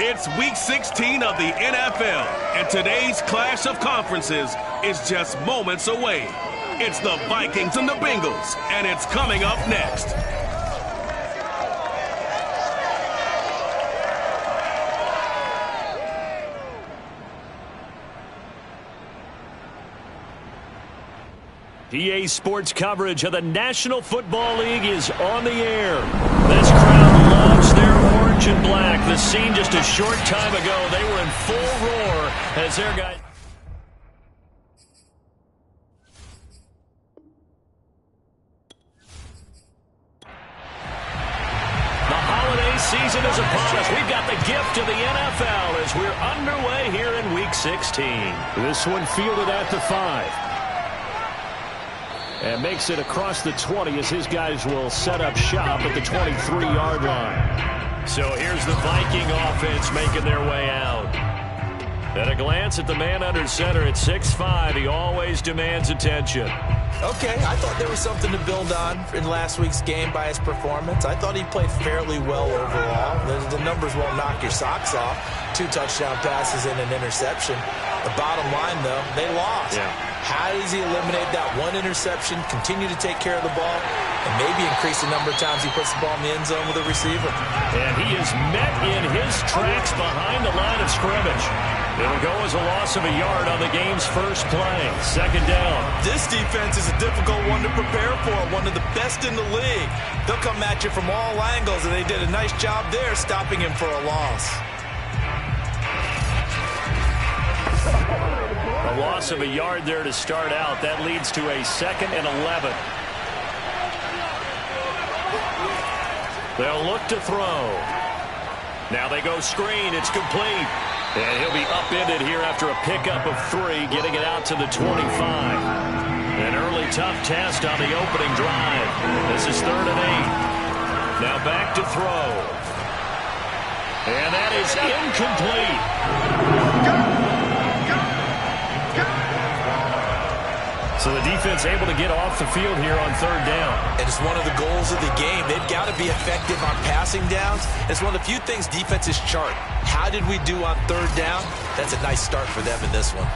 It's Week 16 of the NFL, and today's clash of conferences is just moments away. It's the Vikings and the Bengals, and it's coming up next. PA Sports coverage of the National Football League is on the air. This crowd loves their orange and black. The scene just a short time ago, they were in full roar as their guys... The holiday season is upon us. We've got the gift of the NFL as we're underway here in Week 16. This one fielded at the 5. And makes it across the 20 as his guys will set up shop at the 23-yard line. So here's the Viking offense making their way out. At a glance at the man under center at 6'5", he always demands attention. Okay, I thought there was something to build on in last week's game by his performance. I thought he played fairly well overall. The numbers won't knock your socks off. 2 touchdown passes and an interception. The bottom line, though, they lost. Yeah. How does he eliminate that one interception, continue to take care of the ball, and maybe increase the number of times he puts the ball in the end zone with a receiver? And he is met in his tracks behind the line of scrimmage. It'll go as a loss of a yard on the game's first play. Second down. This defense is a difficult one to prepare for, one of the best in the league. They'll come at you from all angles, and they did a nice job there stopping him for a loss. A loss of a yard there to start out. That leads to a 2nd and 11. They'll look to throw. Now they go screen. It's complete. And he'll be upended here after a pickup of 3, getting it out to the 25. An early tough test on the opening drive. This is 3rd and 8. Now back to throw. And that is incomplete. So the defense able to get off the field here on 3rd down. And it's one of the goals of the game. They've got to be effective on passing downs. It's one of the few things defenses chart. How did we do on 3rd down? That's a nice start for them in this one.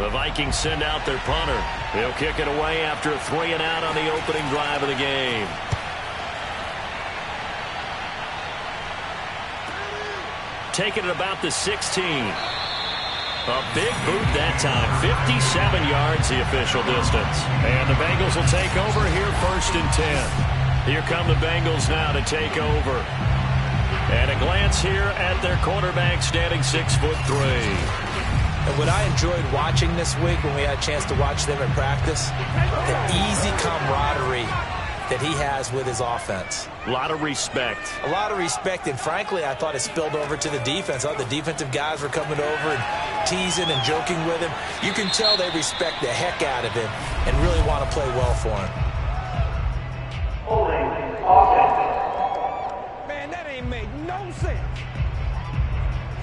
The Vikings send out their punter. They'll kick it away after a 3 and out on the opening drive of the game. Taking it about the 16. A big boot that time. 57 yards the official distance. And the Bengals will take over here 1st and 10. Here come the Bengals now to take over. And a glance here at their quarterback standing 6'3". And what I enjoyed watching this week when we had a chance to watch them in practice, the easy camaraderie that he has with his offense. A lot of respect. A lot of respect, and frankly, I thought it spilled over to the defense. I thought the defensive guys were coming over and teasing and joking with him. You can tell they respect the heck out of him and really want to play well for him. Holding offense. Man, that ain't make no sense.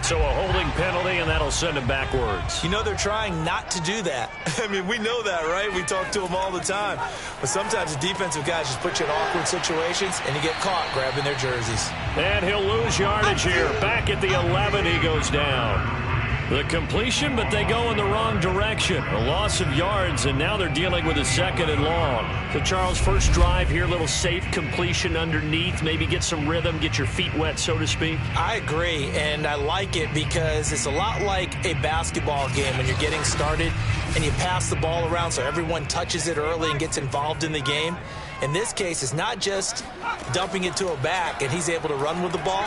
So a holding penalty, and that'll send him backwards. You know, they're trying not to do that. I mean, we know that, right? We talk to them all the time. But sometimes the defensive guys just put you in awkward situations, and you get caught grabbing their jerseys. And he'll lose yardage here. Back at the 11, he goes down. The completion, but they go in the wrong direction. A loss of yards, and now they're dealing with a 2nd and long. So, Charles, first drive here, little safe completion underneath. Maybe get some rhythm, get your feet wet, so to speak. I agree, and I like it because it's a lot like a basketball game when you're getting started and you pass the ball around so everyone touches it early and gets involved in the game. In this case, it's not just dumping it to a back and he's able to run with the ball,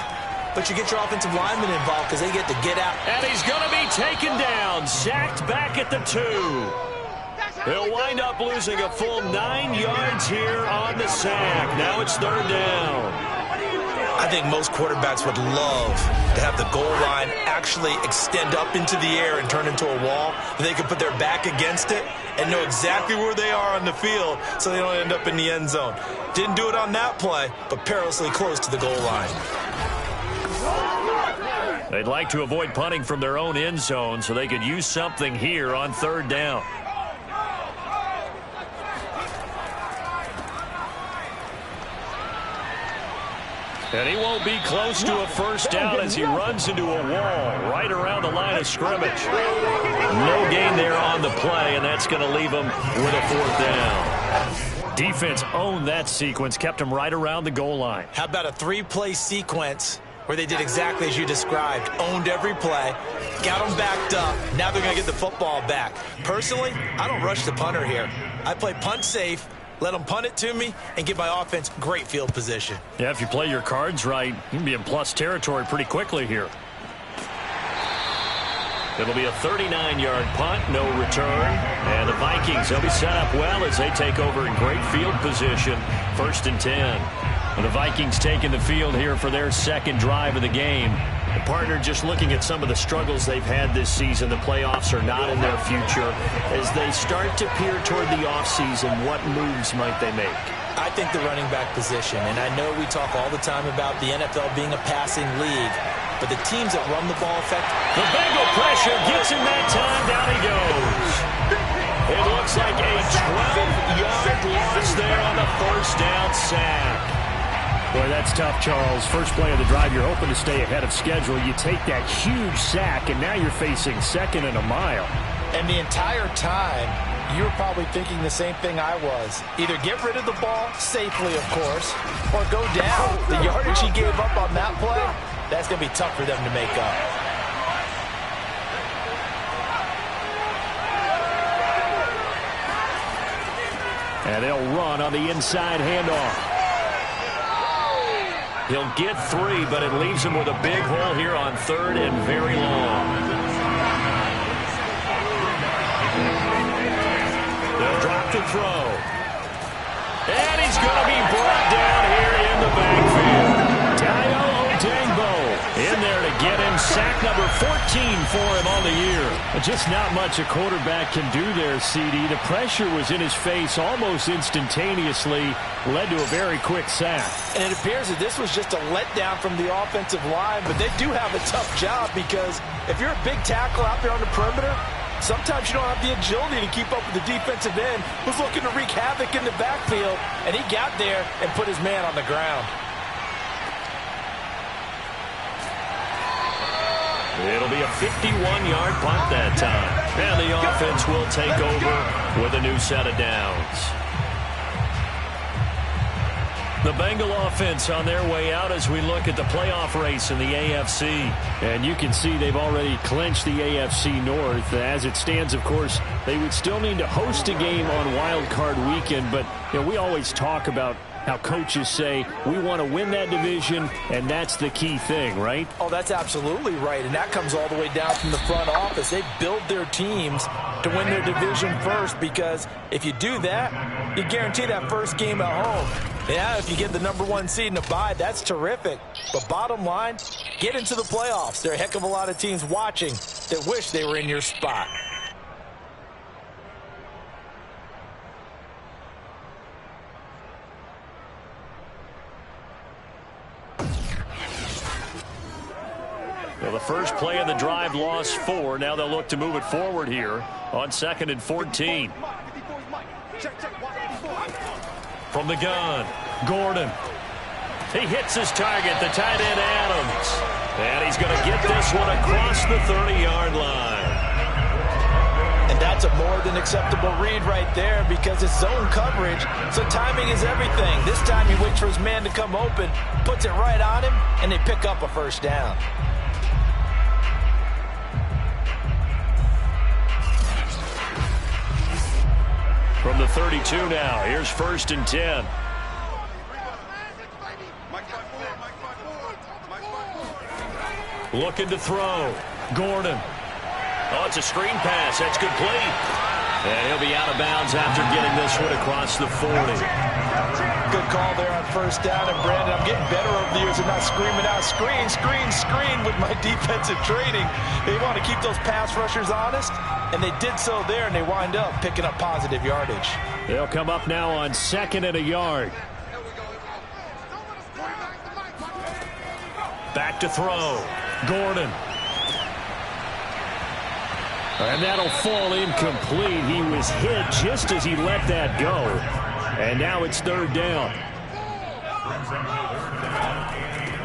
but you get your offensive linemen involved because they get to get out. And he's going to be taken down, sacked back at the 2. He'll wind up losing a full 9 yards here on the sack. Now it's 3rd down. I think most quarterbacks would love to have the goal line actually extend up into the air and turn into a wall. They can put their back against it and know exactly where they are on the field so they don't end up in the end zone. Didn't do it on that play, but perilously close to the goal line. They'd like to avoid punting from their own end zone so they could use something here on 3rd down. And he won't be close to a first down as he runs into a wall right around the line of scrimmage. No gain there on the play, and that's going to leave him with a fourth down. Defense owned that sequence, kept him right around the goal line. How about a three-play sequence where they did exactly as you described, owned every play, got them backed up, now they're going to get the football back. Personally, I don't rush the punter here. I play punt safe, let them punt it to me, and give my offense great field position. Yeah, if you play your cards right, you can be in plus territory pretty quickly here. It'll be a 39-yard punt, no return. And the Vikings, they'll be set up well as they take over in great field position, 1st and 10. And the Vikings taking the field here for their second drive of the game. The partner just looking at some of the struggles they've had this season. The playoffs are not in their future. As they start to peer toward the offseason, what moves might they make? I think the running back position, and I know we talk all the time about the NFL being a passing league, but the teams that run the ball effectively. The Bengal pressure gets him that time. Down he goes. It looks like a 12-yard loss there on the first down sack. Boy, that's tough, Charles. First play of the drive, you're hoping to stay ahead of schedule. You take that huge sack, and now you're facing 2nd and a mile. And the entire time, you were probably thinking the same thing I was. Either get rid of the ball, safely, of course, or go down. The yardage he gave up on that play, that's going to be tough for them to make up. And they'll run on the inside handoff. He'll get 3, but it leaves him with a big hole here on 3rd and very long. They'll drop to throw. And he's going to be brought down here in the backfield. Tayo Odengbo in there to get him. Sack number 14 for him on the year. Just not much a quarterback can do there, CD. The pressure was in his face almost instantaneously. Led to a very quick sack. And it appears that this was just a letdown from the offensive line, but they do have a tough job because if you're a big tackle out there on the perimeter, sometimes you don't have the agility to keep up with the defensive end who's looking to wreak havoc in the backfield, and he got there and put his man on the ground. It'll be a 51-yard punt that time. And the offense will take over with a new set of downs. The Bengal offense on their way out as we look at the playoff race in the AFC. And you can see they've already clinched the AFC North. As it stands, of course, they would still need to host a game on Wild Card Weekend. But you know, we always talk about how coaches say we want to win that division, and that's the key thing, right? Oh, that's absolutely right, and that comes all the way down from the front office. They build their teams to win their division first, because if you do that, you guarantee that first game at home. Yeah, if you get the #1 seed in a bye, that's terrific. But bottom line, get into the playoffs. There are a heck of a lot of teams watching that wish they were in your spot. Well, the first play of the drive lost 4. Now they'll look to move it forward here on 2nd and 14. From the gun, Gordon. He hits his target, the tight end Adams. And he's going to get this one across the 30-yard line. And that's a more than acceptable read right there because it's zone coverage, so timing is everything. This time he waits for his man to come open, puts it right on him, and they pick up a first down. From the 32 now, here's 1st and 10. Looking to throw. Gordon. Oh, it's a screen pass. That's complete. And he'll be out of bounds after getting this one across the 40. Good call there on first down. And, Brandon, I'm getting better over the years of not screaming out, screen, screen, screen with my defensive training. They want to keep those pass rushers honest, and they did so there, and they wind up picking up positive yardage. They'll come up now on 2nd and a yard. Back to throw. Gordon. And that'll fall incomplete. He was hit just as he let that go. And now it's 3rd down.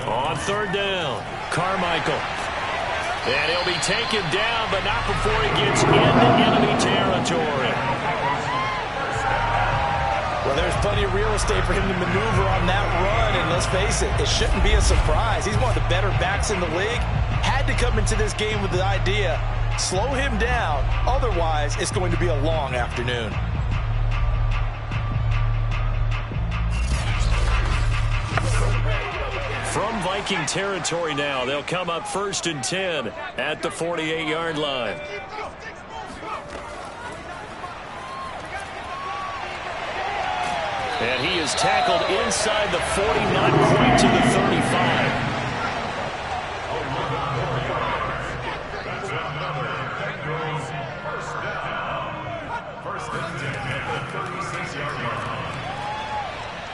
On third down, Carmichael. And he'll be taken down, but not before he gets into enemy territory. Well, there's plenty of real estate for him to maneuver on that run, and let's face it, it shouldn't be a surprise. He's one of the better backs in the league. Had to come into this game with the idea, slow him down, otherwise it's going to be a long afternoon. From Viking territory now, they'll come up 1st and 10 at the 48-yard line. And he is tackled inside the 40, not quite to the 35.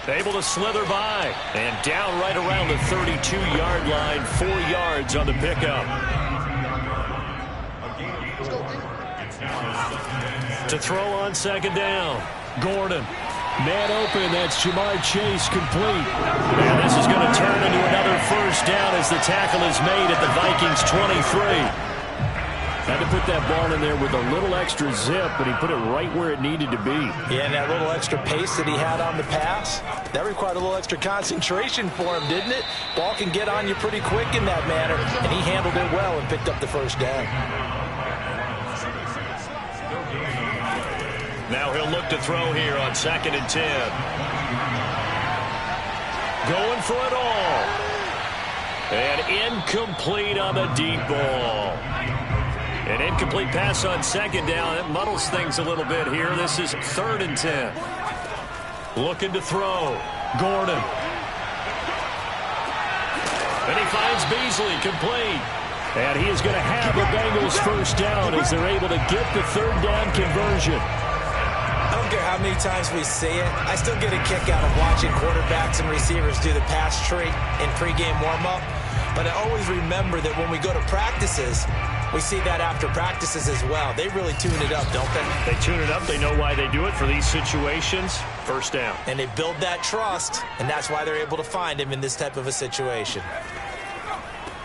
Able to slither by and down right around the 32-yard line, 4 yards on the pickup. To throw on second down, Gordon. Man open, that's Jamar Chase complete. And this is going to turn into another first down as the tackle is made at the Vikings 23. Had to put that ball in there with a little extra zip, but he put it right where it needed to be. Yeah, and that little extra pace that he had on the pass, that required a little extra concentration for him, didn't it? Ball can get on you pretty quick in that manner, and he handled it well and picked up the first down. Now he'll look to throw here on 2nd and 10. Going for it all. And incomplete on the deep ball. An incomplete pass on second down. That muddles things a little bit here. This is 3rd and 10. Looking to throw. Gordon. And he finds Beasley complete. And he is going to have the Bengals first down as they're able to get the 3rd down conversion. I don't care how many times we see it. I still get a kick out of watching quarterbacks and receivers do the pass tree in pregame warm-up. But I always remember that when we go to practices, we see that after practices as well. They really tune it up, don't they? They tune it up. They know why they do it for these situations. First down. And they build that trust, and that's why they're able to find him in this type of a situation.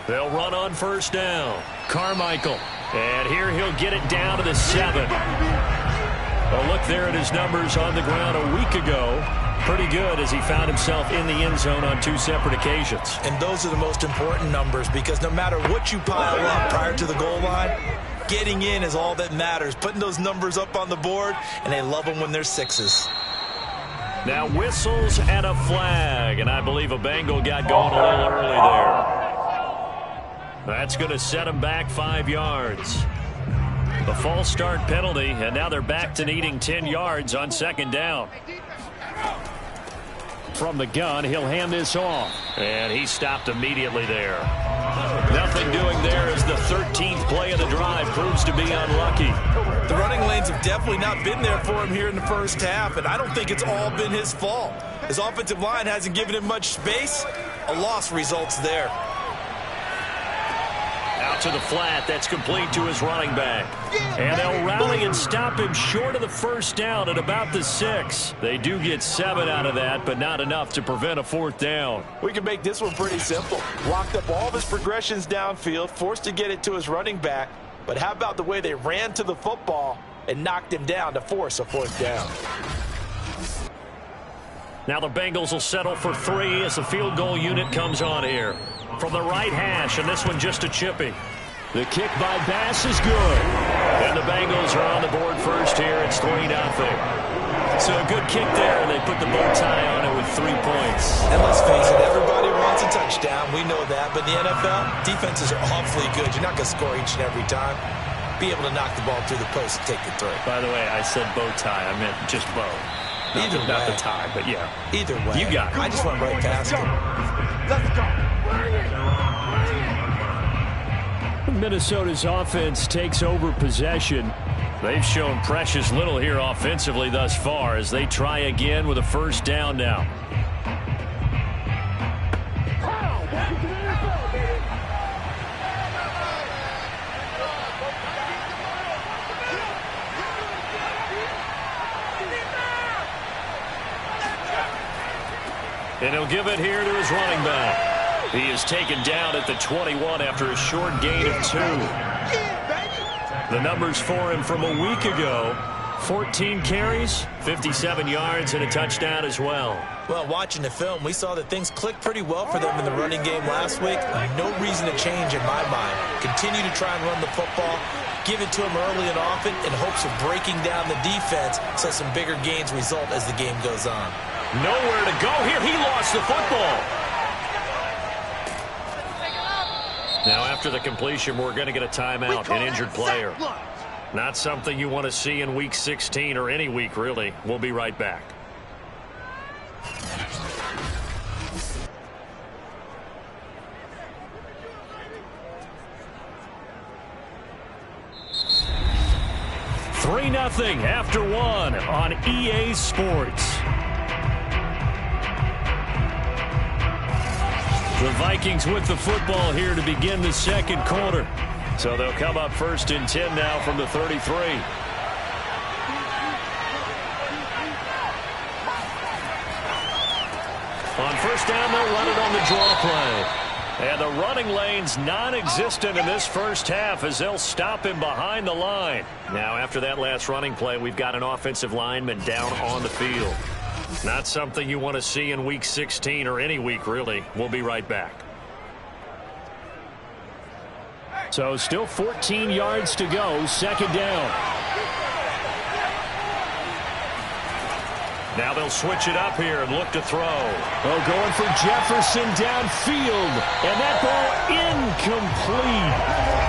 They'll run on first down. Carmichael. And here he'll get it down to the 7. A look there at his numbers on the ground a week ago. Pretty good as he found himself in the end zone on 2 separate occasions. And those are the most important numbers because no matter what you pile up prior to the goal line, getting in is all that matters. Putting those numbers up on the board, and they love them when they're 6s. Now whistles and a flag, and I believe a Bengal got going a little early there. That's going to set him back 5 yards. The false start penalty, and now they're back to needing 10 yards on second down. From the gun, he'll hand this off. And he stopped immediately there. Nothing doing there as the 13th play of the drive proves to be unlucky. The running lanes have definitely not been there for him here in the first half, and I don't think it's all been his fault. His offensive line hasn't given him much space. A loss results there. Out to the flat. That's complete to his running back. And they'll rally and stop him short of the first down at about the 6. They do get 7 out of that, but not enough to prevent a 4th down. We can make this one pretty simple. Locked up all of his progressions downfield, forced to get it to his running back. But how about the way they ran to the football and knocked him down to force a 4th down? Now the Bengals will settle for 3 as the field goal unit comes on here. From the right hash, and this one just a chippy. The kick by Bass is good. And the Bengals are on the board first here. It's 3-0. So a good kick there, and they put the bow tie on it with 3 points. And let's face it, everybody wants a touchdown. We know that. But in the NFL, defenses are awfully good. You're not going to score each and every time. Be able to knock the ball through the post and take the throw. By the way, I said bow tie. I meant just bow. Not the tie, but yeah. Either way. You got it. I just went right past him. Let's go. Minnesota's offense takes over possession. They've shown precious little here offensively thus far as they try again with a first down now. And he'll give it here to his running back. He is taken down at the 21 after a short gain of 2. The numbers for him from a week ago: 14 carries, 57 yards, and a touchdown as well. Well, watching the film, we saw that things clicked pretty well for them in the running game last week. No reason to change in my mind. Continue to try and run the football, give it to them early and often in hopes of breaking down the defense so some bigger gains result as the game goes on. Nowhere to go here. He lost the football. Now, after the completion, we're going to get a timeout, an injured player. Not something you want to see in Week 16 or any week, really. We'll be right back. Three 3-0 after 1 on EA Sports. The Vikings with the football here to begin the second quarter. So they'll come up 1st and 10 now from the 33. On 1st down, they'll run it on the draw play. And the running lane's non-existent in this first half as they'll stop him behind the line. Now, after that last running play, we've got an offensive lineman down on the field. Not something you want to see in Week 16 or any week, really. We'll be right back. So still 14 yards to go, 2nd down. Now they'll switch it up here and look to throw. Oh, going for Jefferson downfield. And that ball incomplete.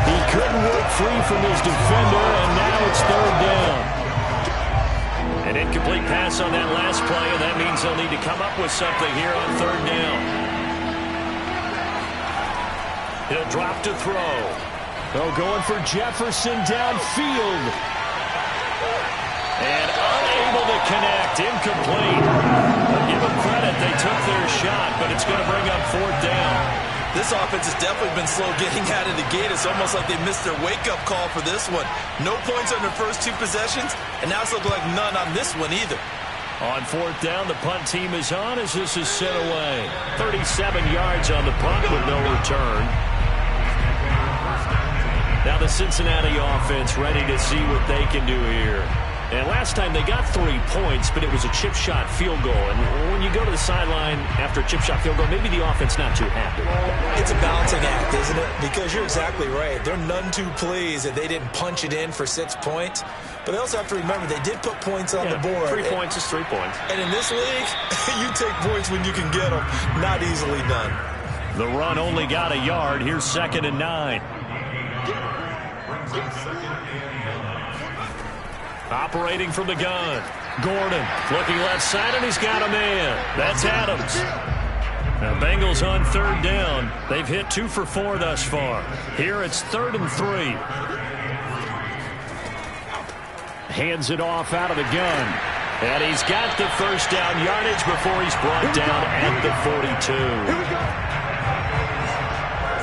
He couldn't work free from his defender, and now it's 3rd down. An incomplete pass on that last play, and that means they'll need to come up with something here on 3rd down. He'll drop to throw. Oh, going for Jefferson downfield. And unable to connect. Incomplete. I'll give them credit. They took their shot, but it's going to bring up 4th down. This offense has definitely been slow getting out of the gate. It's almost like they missed their wake-up call for this one. No points on their first 2 possessions, and now it's looking like none on this one either. On 4th down, the punt team is on as this is sent away. 37 yards on the punt with no return. Now the Cincinnati offense ready to see what they can do here. And last time they got 3 points, but it was a chip shot field goal. And when you go to the sideline after a chip shot field goal, maybe the offense not too happy. It's a balancing act, isn't it? Because you're exactly right. They're none too pleased that they didn't punch it in for 6 points. But they also have to remember they did put points on the board. 3 points is 3 points. And in this league, you take points when you can get them. Not easily done. The run only got a yard. Here's 2nd and 9. Operating from the gun. Gordon looking left side, and he's got a man. That's Adams. Now Bengals on 3rd down. They've hit 2 for 4 thus far. Here it's 3rd and 3. Hands it off out of the gun. And he's got the 1st down yardage before he's brought down at the 42.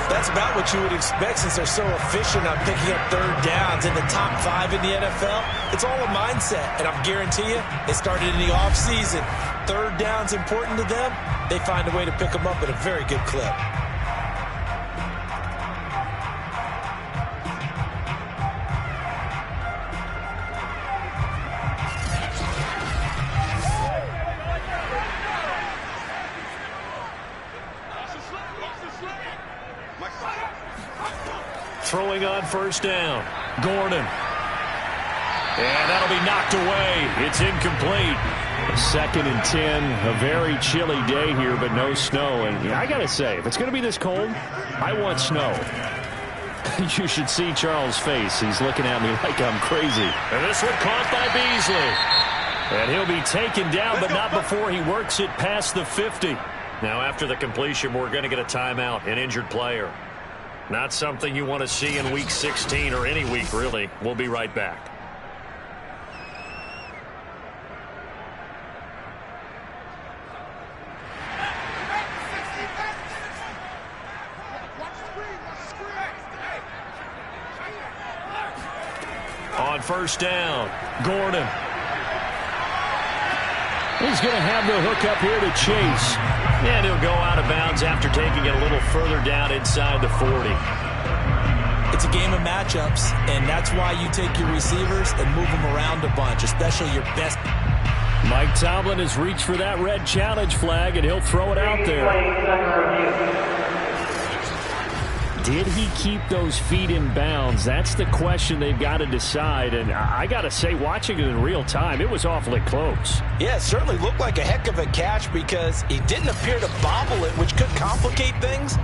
That's about what you would expect since they're so efficient on picking up 3rd downs in the top 5 in the NFL. It's all a mindset, and I guarantee you, they started in the offseason. 3rd down's important to them. They find a way to pick them up at a very good clip. Throwing on 1st down. Gordon. And that'll be knocked away. It's incomplete. 2nd and 10. A very chilly day here, but no snow. And I got to say, if it's going to be this cold, I want snow. You should see Charles' face. He's looking at me like I'm crazy. And this one caught by Beasley. And he'll be taken down, but not before he works it past the 50. Now, after the completion, we're going to get a timeout, an injured player. Not something you want to see in Week 16 or any week, really. We'll be right back. On 1st down, Gordon. He's going to have the hook up here to Chase. And he'll go out of bounds after taking it a little further down inside the 40. It's a game of matchups, and that's why you take your receivers and move them around a bunch, especially your best. Mike Tomlin has reached for that red challenge flag, and he'll throw it out there. Did he keep those feet in bounds? That's the question they've got to decide. And I got to say, watching it in real time, it was awfully close. Yeah, it certainly looked like a heck of a catch because he didn't appear to bobble it, which could complicate things.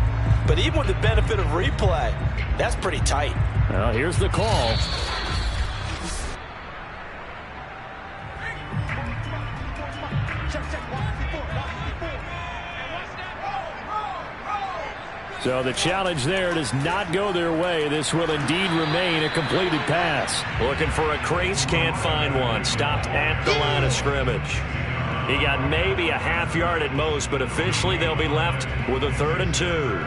But even with the benefit of replay, that's pretty tight. Well, here's the call. So the challenge there does not go their way. This will indeed remain a completed pass. Looking for a crease, can't find one. Stopped at the line of scrimmage. He got maybe a half yard at most, but officially they'll be left with a 3rd and 2.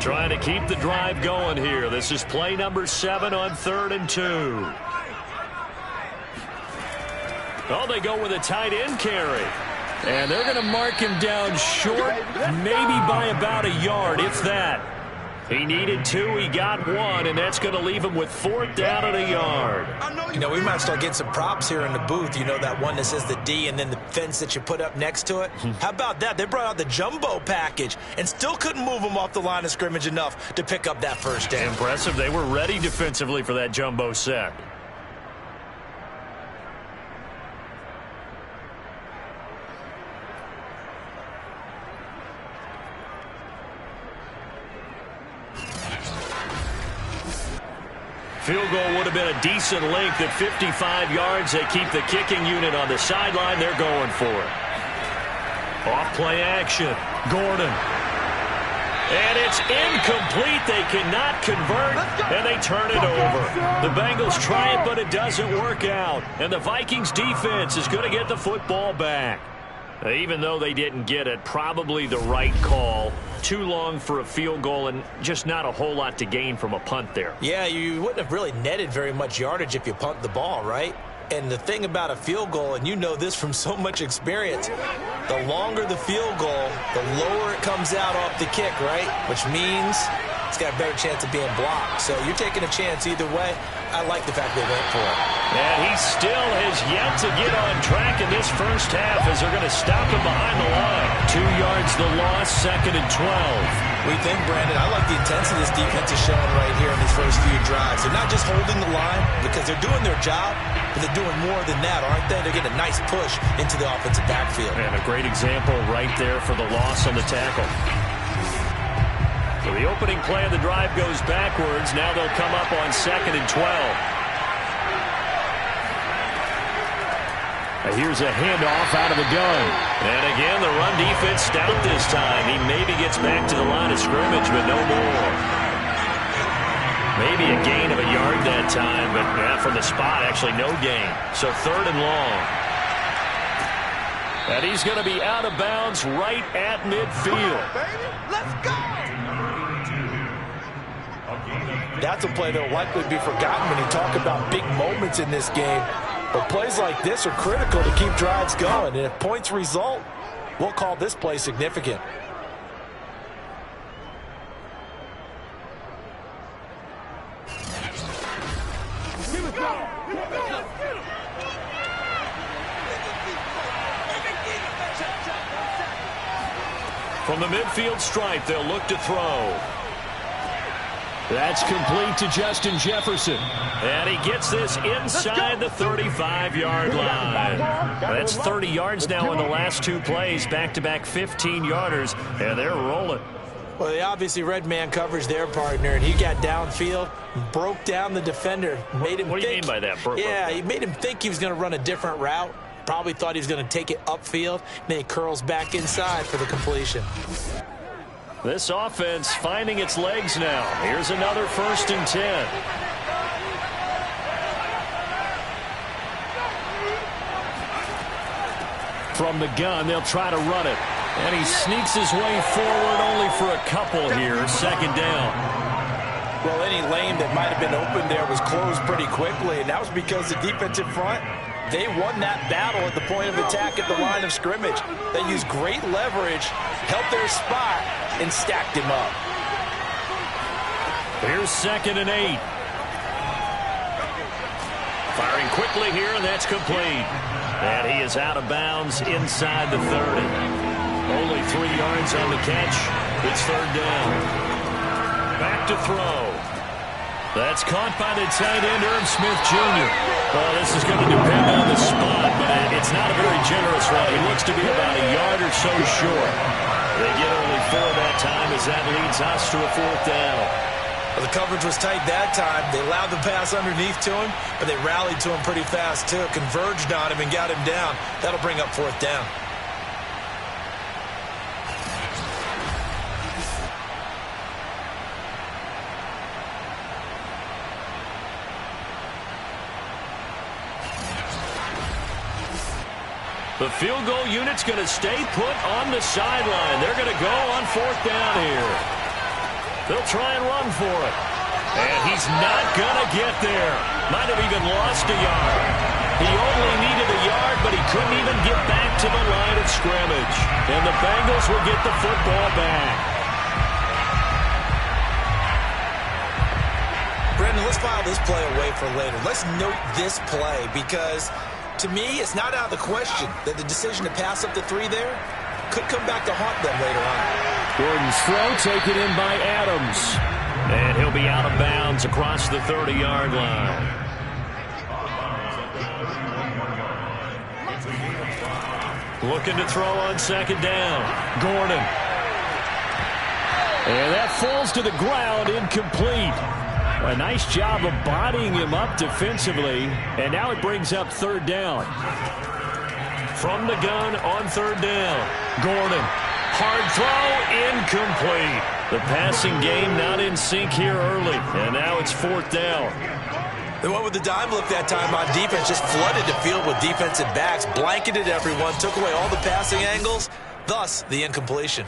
Trying to keep the drive going here. This is play number 7 on 3rd and 2. Oh, they go with a tight end carry. And they're going to mark him down short, maybe by about a yard, if that. He needed 2, he got 1, and that's going to leave him with 4th down and a yard. You know, we might start getting some props here in the booth. You know, that one that says the D and then the fence that you put up next to it. How about that? They brought out the jumbo package and still couldn't move him off the line of scrimmage enough to pick up that 1st down. Impressive. They were ready defensively for that jumbo set. Field goal would have been a decent length at 55 yards. They keep the kicking unit on the sideline. They're going for it. Off play action. Gordon. And it's incomplete. They cannot convert, and they turn it over. The Bengals try it, but it doesn't work out. And the Vikings defense is going to get the football back. Even though they didn't get it, probably the right call. Too long for a field goal and just not a whole lot to gain from a punt there. Yeah, you wouldn't have really netted very much yardage if you punt the ball, right? And the thing about a field goal, and you know this from so much experience, the longer the field goal, the lower it comes out off the kick, right? Which means it's got a better chance of being blocked. So you're taking a chance either way. I like the fact they went for it. And he still has yet to get on track in this first half as they're going to stop him behind the line. 2 yards the loss, 2nd and 12. What do you think, Brandon? I like the intensity this defense is showing right here in these first few drives. They're not just holding the line because they're doing their job, but they're doing more than that, aren't they? They're getting a nice push into the offensive backfield. And a great example right there for the loss on the tackle. So the opening play of the drive goes backwards. Now they'll come up on 2nd and 12. Here's a handoff out of the gun. And again, the run defense stout this time. He maybe gets back to the line of scrimmage, but no more. Maybe a gain of a yard that time, but from the spot, actually no gain. So 3rd and long. And he's going to be out of bounds right at midfield. Let's go! That's a play that will likely be forgotten when you talk about big moments in this game. But plays like this are critical to keep drives going. And if points result, we'll call this play significant. From the midfield stripe, they'll look to throw. That's complete to Justin Jefferson. And he gets this inside the 35-yard line. That's 30 yards now in the last 2 plays. Back-to-back 15-yarders, and they're rolling. Well, they obviously read man coverage their partner, and he got downfield, broke down the defender, made him What do you mean by that? Yeah, he made him think he was going to run a different route. Probably thought he was going to take it upfield, and then he curls back inside for the completion. This offense finding its legs now. Here's another 1st and 10. From the gun, they'll try to run it. And he sneaks his way forward only for a couple here. 2nd down. Well, any lane that might have been open there was closed pretty quickly, and that was because the defensive front, they won that battle at the point of attack at the line of scrimmage. They used great leverage, held their spot, and stacked him up. Here's 2nd and 8. Firing quickly here, and that's complete. And he is out of bounds inside the 30. Only 3 yards on the catch. It's 3rd down. Back to throw. That's caught by the tight end, Irv Smith Jr. Well, this is going to depend on the spot, but it's not a very generous one. He looks to be about a yard or so short. They get only 4 that time as that leads us to a 4th down. Well, the coverage was tight that time. They allowed the pass underneath to him, but they rallied to him pretty fast, too. Converged on him and got him down. That'll bring up 4th down. The field goal unit's going to stay put on the sideline. They're going to go on 4th down here. They'll try and run for it. And he's not going to get there. Might have even lost a yard. He only needed a yard, but he couldn't even get back to the line of scrimmage. And the Bengals will get the football back. Brandon, let's file this play away for later. Let's note this play because, to me, it's not out of the question that the decision to pass up the 3 there could come back to haunt them later on. Gordon's throw taken in by Adams. And he'll be out of bounds across the 30-yard line. Looking to throw on 2nd down. Gordon. And that falls to the ground, incomplete. A nice job of bodying him up defensively. And now it brings up 3rd down. From the gun on 3rd down. Gordon. Hard throw, incomplete. The passing game not in sync here early. And now it's 4th down. They went with the dime look that time on defense. Just flooded the field with defensive backs. Blanketed everyone. Took away all the passing angles. Thus, the incompletion.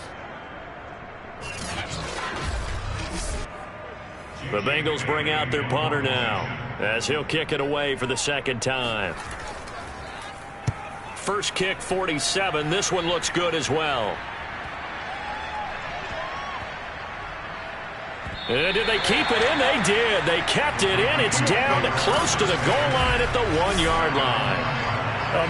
The Bengals bring out their punter now as he'll kick it away for the 2nd time. First kick, 47. This one looks good as well. And did they keep it in? They did. They kept it in. It's down to close to the goal line at the 1-yard line.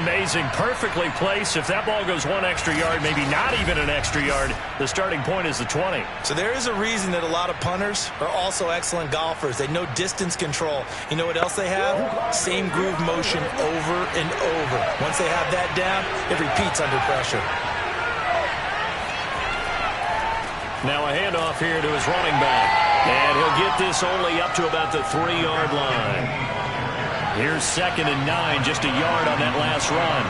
Amazing. Perfectly placed. If that ball goes 1 extra yard, maybe not even an extra yard, the starting point is the 20. So there is a reason that a lot of punters are also excellent golfers. They know distance control. You know what else they have? Same groove motion over and over. Once they have that down, it repeats under pressure. Now a handoff here to his running back. And he'll get this only up to about the 3-yard line. Here's 2nd and 9, just a yard on that last run.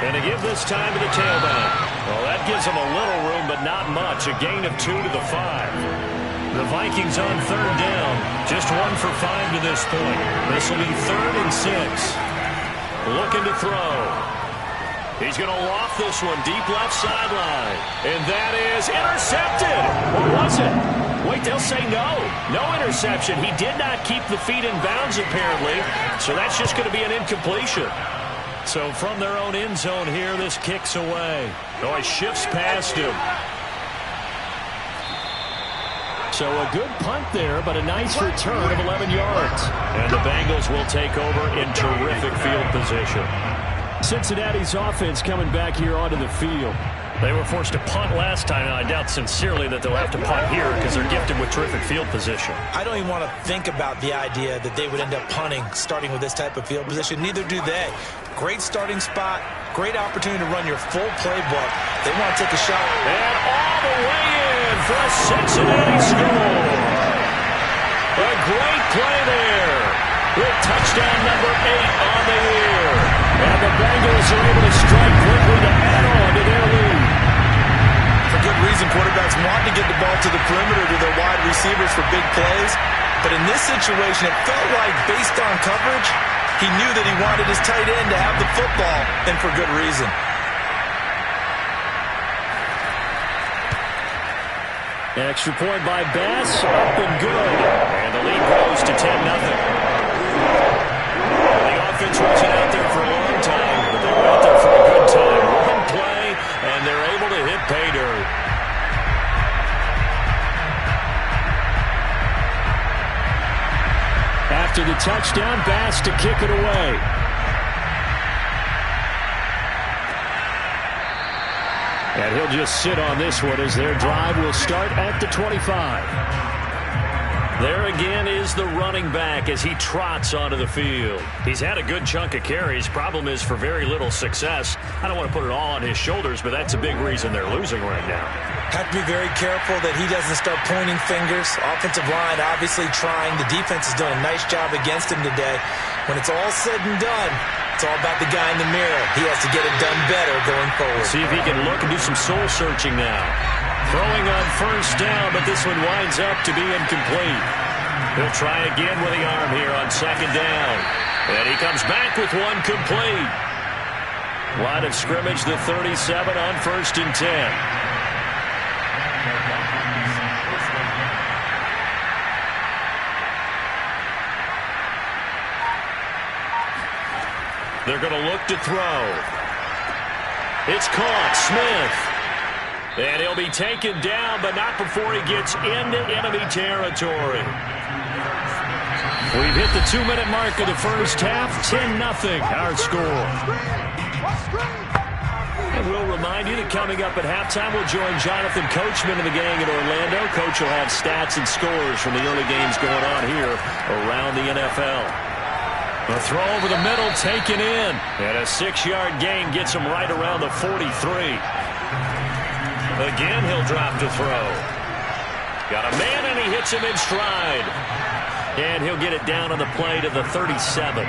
And to give this time to the tailback. Well, that gives him a little room, but not much. A gain of 2 to the 5. The Vikings on 3rd down. Just 1 for 5 to this point. This will be 3rd and 6. Looking to throw. He's going to loft this one deep left sideline. And that is intercepted. Or was it? Wait, they'll say no. No interception. He did not keep the feet in bounds, apparently. So that's just going to be an incompletion. So from their own end zone here, this kicks away. Oh, he shifts past him. So a good punt there, but a nice return of 11 yards. And the Bengals will take over in terrific field position. Cincinnati's offense coming back here onto the field. They were forced to punt last time, and I doubt sincerely that they'll have to punt here because they're gifted with terrific field position. I don't even want to think about the idea that they would end up punting starting with this type of field position. Neither do they. Great starting spot, great opportunity to run your full playbook. They want to take a shot. And all the way in for a Cincinnati score. A great play there with touchdown number 8 on the year. And the Bengals are able to strike quickly to add on to their lead. For good reason, quarterbacks want to get the ball to the perimeter to their wide receivers for big plays. But in this situation, it felt like, based on coverage, he knew that he wanted his tight end to have the football, and for good reason. Extra point by Bass, up and good. And the lead grows to 10-0. The offense wasn't out there for a long time, but they were out there for a good time. One play, and they're able to hit pay dirt. After the touchdown, Bass to kick it away. And he'll just sit on this one as their drive will start at the 25. There again is the running back as he trots onto the field. He's had a good chunk of carries. Problem is for very little success. I don't want to put it all on his shoulders, but that's a big reason they're losing right now. Have to be very careful that he doesn't start pointing fingers. Offensive line obviously trying. The defense has done a nice job against him today. When it's all said and done, it's all about the guy in the mirror. He has to get it done better going forward. See if he can look and do some soul searching now. Throwing on first down, but this one winds up to be incomplete. He'll try again with the arm here on second down. And he comes back with one complete. Line of scrimmage, the 37 on 1st and 10. They're going to look to throw. It's caught. Smith. And he'll be taken down, but not before he gets into enemy territory. We've hit the 2-minute mark of the first half. 10-0 our score. And we'll remind you that coming up at halftime, we'll join Jonathan Coachman and the gang in Orlando. Coach will have stats and scores from the early games going on here around the NFL. A throw over the middle, taken in. And a 6-yard gain gets him right around the 43. Again, he'll drop to throw. Got a man, and he hits him in stride. And he'll get it down on the play to the 37.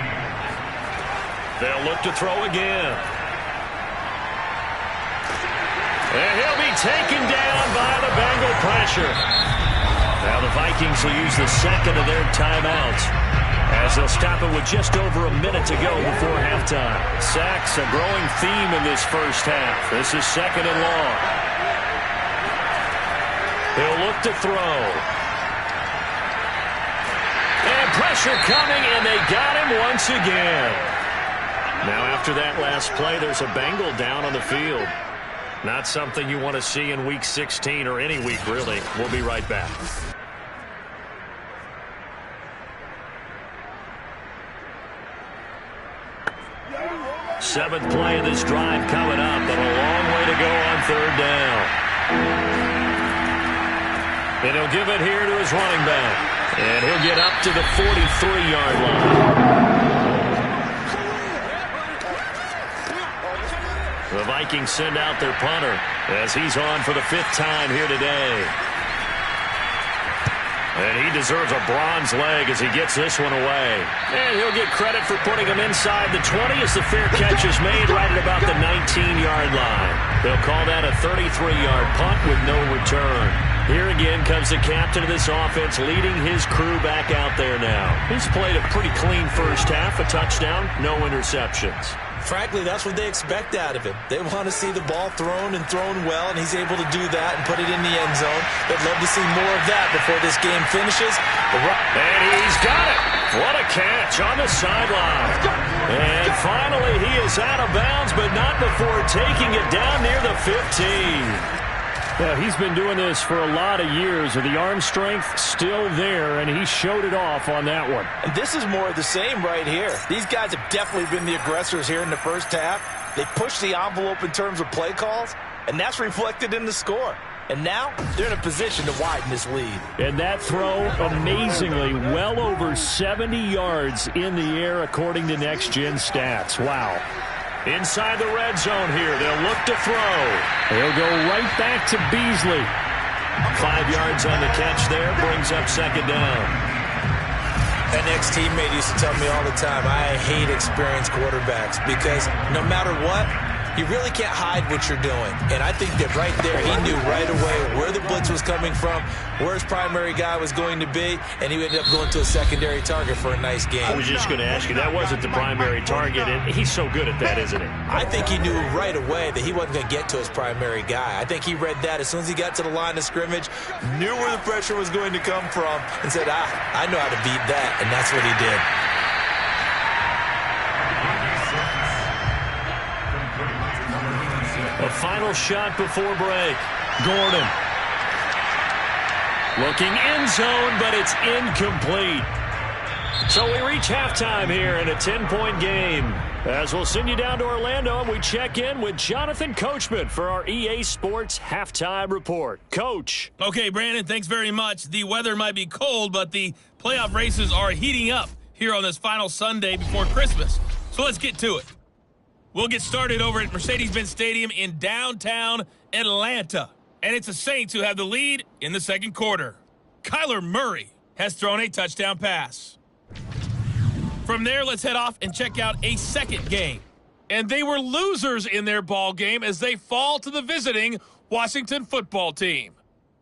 They'll look to throw again. And he'll be taken down by the Bengal pressure. Now the Vikings will use the second of their timeouts, as they'll stop it with just over a minute to go before halftime. Sacks, a growing theme in this first half. This is second and long. He'll look to throw. And pressure coming, and they got him once again. Now after that last play, there's a Bengal down on the field. Not something you want to see in Week 16 or any week, really. We'll be right back. Seventh play of this drive coming up, but a long way to go on third down. And he'll give it here to his running back. And he'll get up to the 43-yard line. The Vikings send out their punter as he's on for the 5th time here today. And he deserves a bronze leg as he gets this one away. And he'll get credit for putting him inside the 20 as the fair catch is made right at about the 19-yard line. They'll call that a 33-yard punt with no return. Here again comes the captain of this offense leading his crew back out there now. He's played a pretty clean first half, a touchdown, no interceptions. Frankly, that's what they expect out of him. They want to see the ball thrown and thrown well, and he's able to do that and put it in the end zone. They'd love to see more of that before this game finishes. And he's got it. What a catch on the sideline. And finally, he is out of bounds, but not before taking it down near the 15. Yeah, he's been doing this for a lot of years, and the arm strength still there, and he showed it off on that one. And this is more of the same right here. These guys have definitely been the aggressors here in the first half. They pushed the envelope in terms of play calls, and that's reflected in the score. And now they're in a position to widen this lead. And that throw, amazingly, well over 70 yards in the air according to Next Gen Stats. Wow. Inside the red zone here, they'll look to throw. They'll go right back to Beasley. 5 yards on the catch there, brings up second down. An ex-teammate used to tell me all the time, I hate experienced quarterbacks because no matter what, you really can't hide what you're doing. And I think that right there, he knew right away where the blitz was coming from, where his primary guy was going to be, and he ended up going to a secondary target for a nice game. I was just going to ask you, that wasn't the primary target, and he's so good at that, isn't he? I think he knew right away that he wasn't going to get to his primary guy. I think he read that as soon as he got to the line of scrimmage, knew where the pressure was going to come from, and said, I know how to beat that, and that's what he did. A final shot before break. Gordon. Looking end zone, but it's incomplete. So we reach halftime here in a 10-point game. As we'll send you down to Orlando, and we check in with Jonathan Coachman for our EA Sports Halftime Report. Coach. Okay, Brandon, thanks very much. The weather might be cold, but the playoff races are heating up here on this final Sunday before Christmas. So let's get to it. We'll get started over at Mercedes-Benz Stadium in downtown Atlanta. And it's the Saints who have the lead in the second quarter. Kyler Murray has thrown a touchdown pass. From there, let's head off and check out a second game. And they were losers in their ball game as they fall to the visiting Washington football team.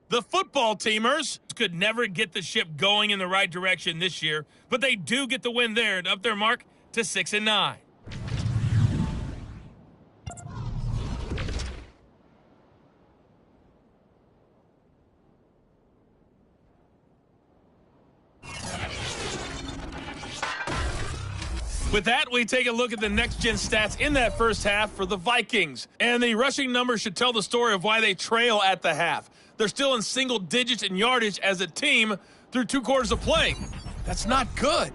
The football teamers could never get the ship going in the right direction this year, but they do get the win there and up their mark to 6-9. With that, we take a look at the next-gen stats in that first half for the Vikings. And the rushing numbers should tell the story of why they trail at the half. They're still in single digits in yardage as a team through 2 quarters of play. That's not good.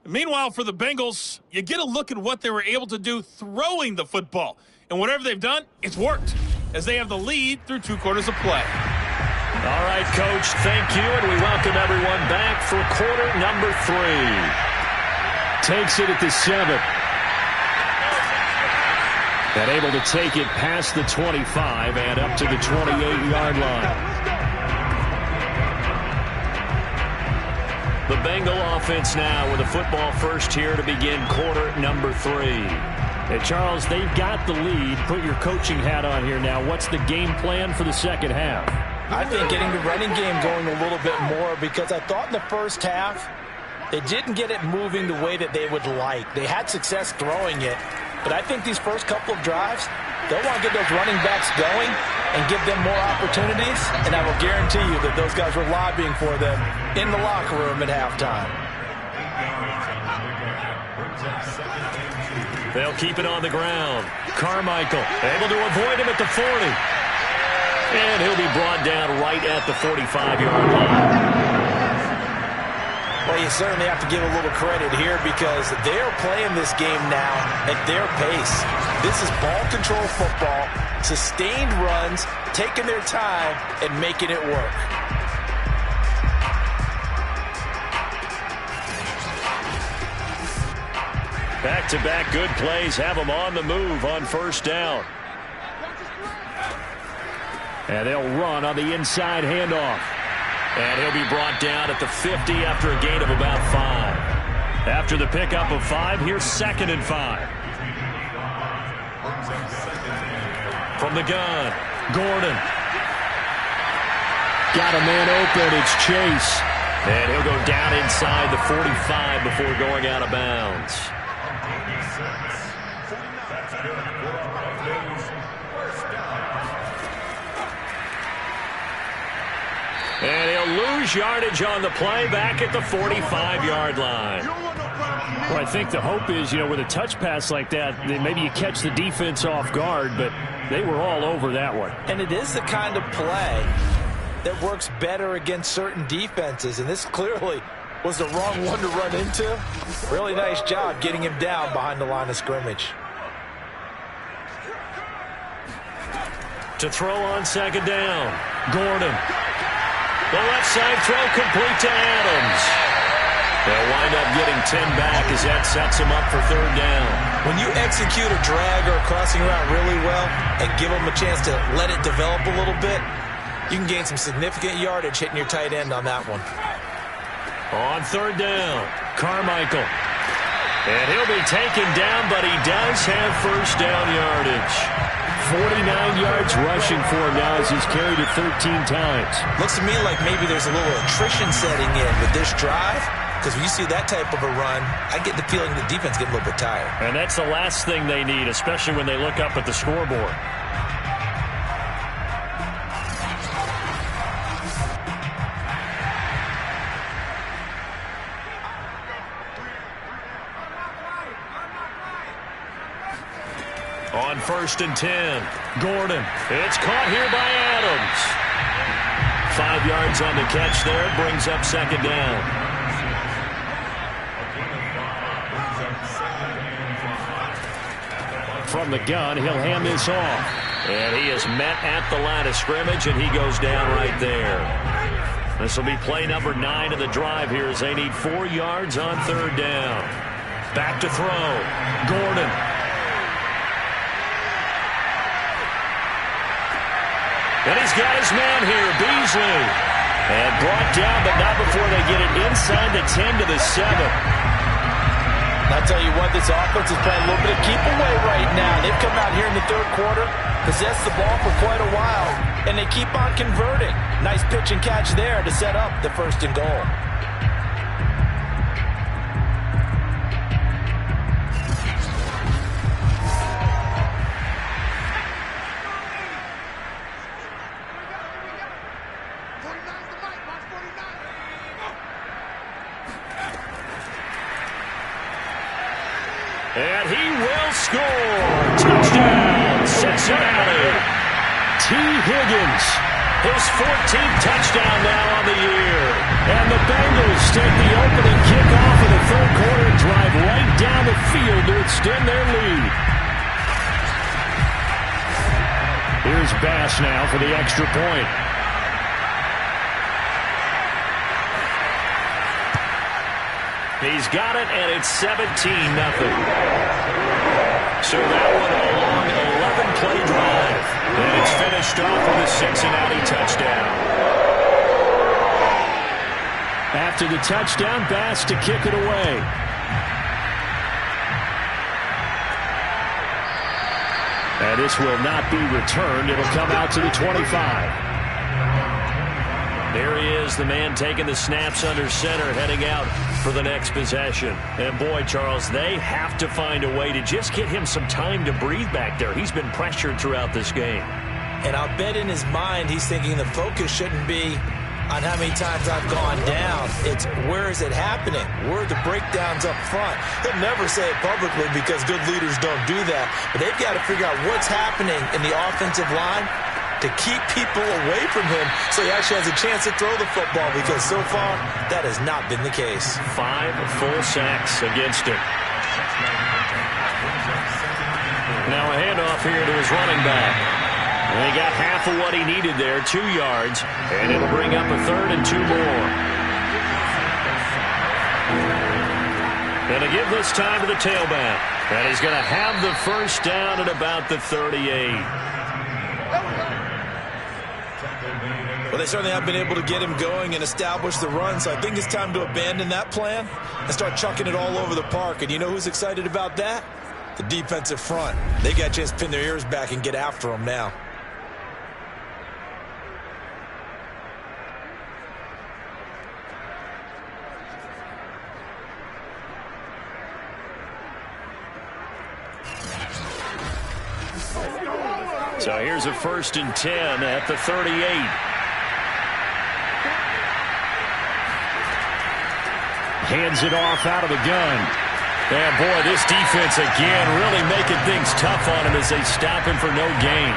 Meanwhile, for the Bengals, you get a look at what they were able to do throwing the football. And whatever they've done, it's worked, as they have the lead through 2 quarters of play. All right, Coach, thank you, and we welcome everyone back for quarter number 3. Takes it at the 7. And able to take it past the 25 and up to the 28-yard line. The Bengal offense now with a football first here to begin quarter number 3. And Charles, they've got the lead. Put your coaching hat on here now. What's the game plan for the second half? I think getting the running game going a little bit more, because I thought in the first half they didn't get it moving the way that they would like. They had success throwing it, but I think these first couple of drives, they'll want to get those running backs going and give them more opportunities, and I will guarantee you that those guys were lobbying for them in the locker room at halftime. They'll keep it on the ground. Carmichael able to avoid him at the 40. And he'll be brought down right at the 45-yard line. Well, you certainly have to give a little credit here, because they're playing this game now at their pace. This is ball control football, sustained runs, taking their time and making it work. Back-to-back good plays have them on the move on first down. And they'll run on the inside handoff. And he'll be brought down at the 50 after a gain of about 5. After the pickup of 5, here's 2nd and 5. From the gun, Gordon. Got a man open, it's Chase. And he'll go down inside the 45 before going out of bounds. And he'll lose yardage on the play back at the 45-yard line. Well, I think the hope is, with a touch pass like that, maybe you catch the defense off guard, but they were all over that one. And it is the kind of play that works better against certain defenses, and this clearly was the wrong one to run into. Really nice job getting him down behind the line of scrimmage. To throw on 2nd down, Gordon. The left side throw complete to Adams. They'll wind up getting 10 back as that sets him up for 3rd down. When you execute a drag or a crossing route really well and give them a chance to let it develop a little bit, you can gain some significant yardage hitting your tight end on that one. On 3rd down, Carmichael. And he'll be taken down, but he does have first down yardage. 49 yards rushing for him now as he's carried it 13 times. Looks to me like maybe there's a little attrition setting in with this drive, because when you see that type of a run, I get the feeling the defense get a little bit tired. And that's the last thing they need, especially when they look up at the scoreboard. On 1st and 10, Gordon. It's caught here by Adams. 5 yards on the catch there. Brings up second down. From the gun, he'll hand this off. And he is met at the line of scrimmage, and he goes down right there. This will be play number 9 of the drive here as they need 4 yards on 3rd down. Back to throw. Gordon. And he's got his man here, Beasley. And brought down, but not before they get it inside the 10 to the 7. I'll tell you what, this offense is playing a little bit of keep away right now. They've come out here in the 3rd quarter, possessed the ball for quite a while, and they keep on converting. Nice pitch and catch there to set up the 1st and goal. And he will score. Touchdown, Cincinnati. T. Higgins. His 14th touchdown now on the year. And the Bengals take the opening kickoff of the 3rd quarter and drive right down the field to extend their lead. Here's Bass now for the extra point. He's got it, and it's 17-0. So that one a long 11-play drive. And it's finished off with a Cincinnati touchdown. After the touchdown, Bass to kick it away. And this will not be returned. It'll come out to the 25. There he is, the man taking the snaps under center, heading out for the next possession. And boy, Charles, they have to find a way to just get him some time to breathe back there. He's been pressured throughout this game. And I'll bet in his mind he's thinking the focus shouldn't be on how many times I've gone down. It's where is it happening? Where are the breakdowns up front? He'll never say it publicly because good leaders don't do that. But they've got to figure out what's happening in the offensive line to keep people away from him so he actually has a chance to throw the football, because so far that has not been the case. 5 full sacks against him. Now a handoff here to his running back. And he got half of what he needed there, 2 yards, and it'll bring up a 3rd and 2 more. And to give this time to the tailback. And he's going to have the first down at about the 38. Well, they certainly have been able to get him going and establish the run, so I think it's time to abandon that plan and start chucking it all over the park. And you know who's excited about that? The defensive front. They got a chance to pin their ears back and get after him now. So here's a 1st and 10 at the 38. Hands it off out of the gun. And boy, this defense again really making things tough on him as they stop him for no gain.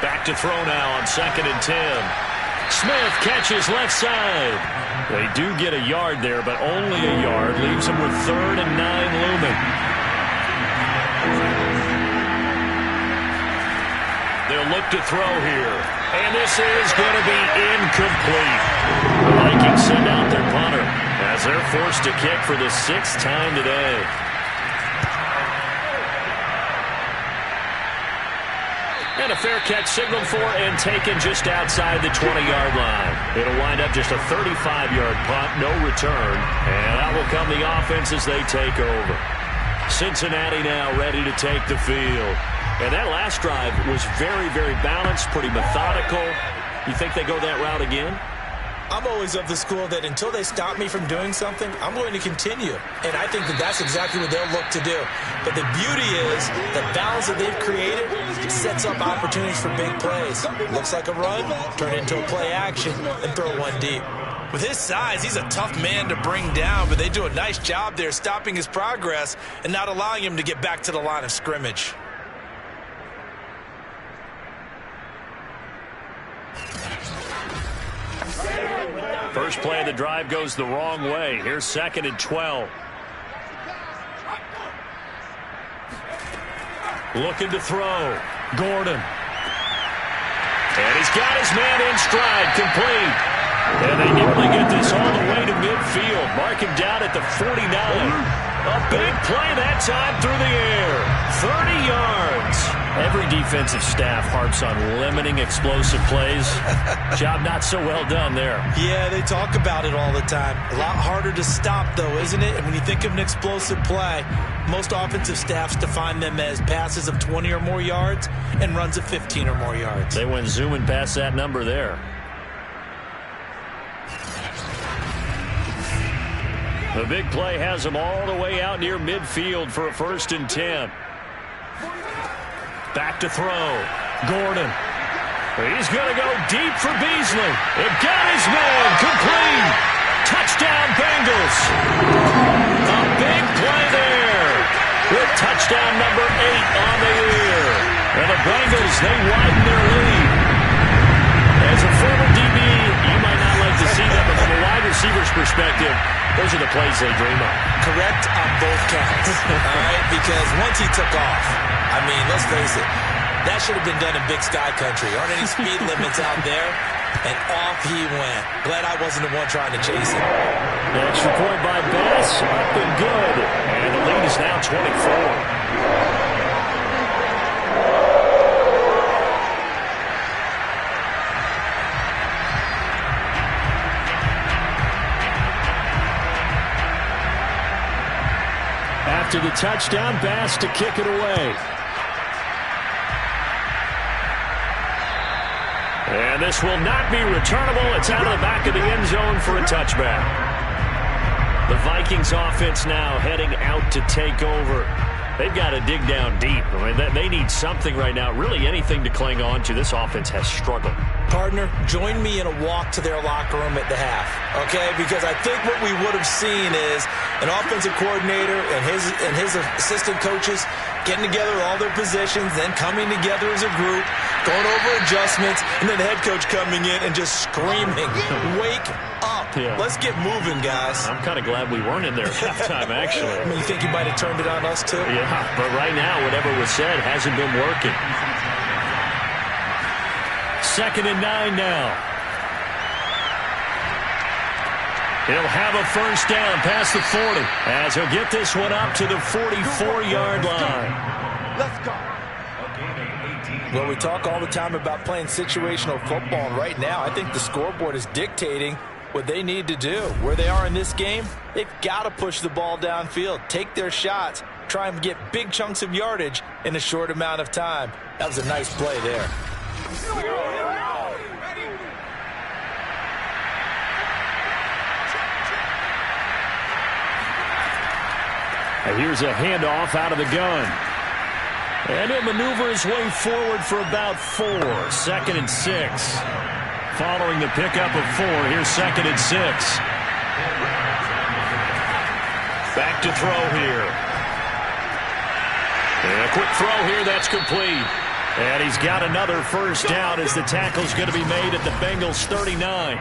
Back to throw now on 2nd and 10. Smith catches left side. They do get a yard there, but only a yard. Leaves them with 3rd and 9 looming. They'll look to throw here. And this is going to be incomplete. The Vikings send out their punter as they're forced to kick for the 6th time today. And And a fair catch signaled for and taken just outside the 20-yard line. It'll wind up just a 35-yard punt, no return. And out will come the offense as they take over. Cincinnati now ready to take the field. And that last drive was very, very balanced, pretty methodical. You think they go that route again? I'm always of the school that until they stop me from doing something, I'm going to continue. And I think that that's exactly what they'll look to do. But the beauty is the balance that they've created sets up opportunities for big plays. Looks like a run, turn it into a play action, and throw one deep. With his size, he's a tough man to bring down, but they do a nice job there stopping his progress and not allowing him to get back to the line of scrimmage. First play of the drive goes the wrong way. Here's 2nd and 12. Looking to throw. Gordon. And he's got his man in stride, complete. And they nearly get this all the way to midfield. Mark him down at the 49. A big play that time through the air. 30 yards. Every defensive staff harps on limiting explosive plays. Job not so well done there. Yeah, they talk about it all the time. A lot harder to stop, though, isn't it? And when you think of an explosive play, most offensive staffs define them as passes of 20 or more yards and runs of 15 or more yards. They went zooming past that number there. The big play has them all the way out near midfield for a 1st and 10. Back to throw. Gordon. He's going to go deep for Beasley. It got his man complete. Touchdown Bengals. A big play there. With touchdown number 8 on the year. And the Bengals, they widen their lead. As a former DB, you might not like to see that, but from a wide receiver's perspective, those are the plays they dream of. Correct on both counts. All right, because once he took off, I mean, let's face it, that should have been done in Big Sky Country. Aren't any speed limits out there? And off he went. Glad I wasn't the one trying to chase him. The extra point by Bass, up and good. And the lead is now 24. After the touchdown, Bass to kick it away. And this will not be returnable. It's out of the back of the end zone for a touchback. The Vikings offense now heading out to take over. They've got to dig down deep. I mean, they need something right now, really anything to cling on to. This offense has struggled. Partner, join me in a walk to their locker room at the half, okay? Because I think what we would have seen is an offensive coordinator and his assistant coaches getting together with all their positions, then coming together as a group, going over adjustments, and then the head coach coming in and just screaming, wake up. Yeah. Let's get moving, guys. I'm kind of glad we weren't in there at halftime, actually. I mean, you think you might have turned it on us, too? Yeah, but right now, whatever was said hasn't been working. 2nd and 9 now. He'll have a first down past the 40 as he'll get this one up to the 44-yard line. Let's go. Well, we talk all the time about playing situational football, and right now I think the scoreboard is dictating what they need to do. Where they are in this game, they've got to push the ball downfield, take their shots, try and get big chunks of yardage in a short amount of time. That was a nice play there. And here's a handoff out of the gun. And he'll maneuver his way forward for about 4. 2nd and 6. Following the pickup of 4, here's 2nd and 6. Back to throw here. And a quick throw here, that's complete. And he's got another first down as the tackle's going to be made at the Bengals' 39.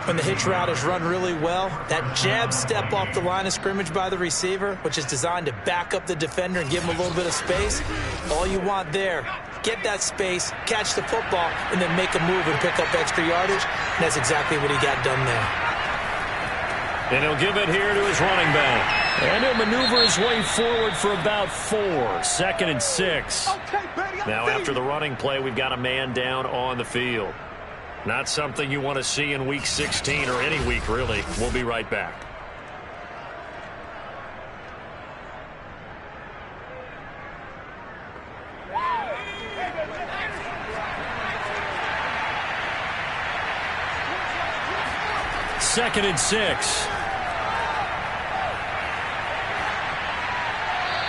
When the hitch route is run really well, that jab step off the line of scrimmage by the receiver, which is designed to back up the defender and give him a little bit of space, all you want there, get that space, catch the football, and then make a move and pick up extra yardage. And that's exactly what he got done there. And he'll give it here to his running back. And he'll maneuver his way forward for about 4. 2nd and 6. Okay, baby, Now, after the running play, we've got a man down on the field. Not something you want to see in Week 16 or any week, really. We'll be right back. Second and 6.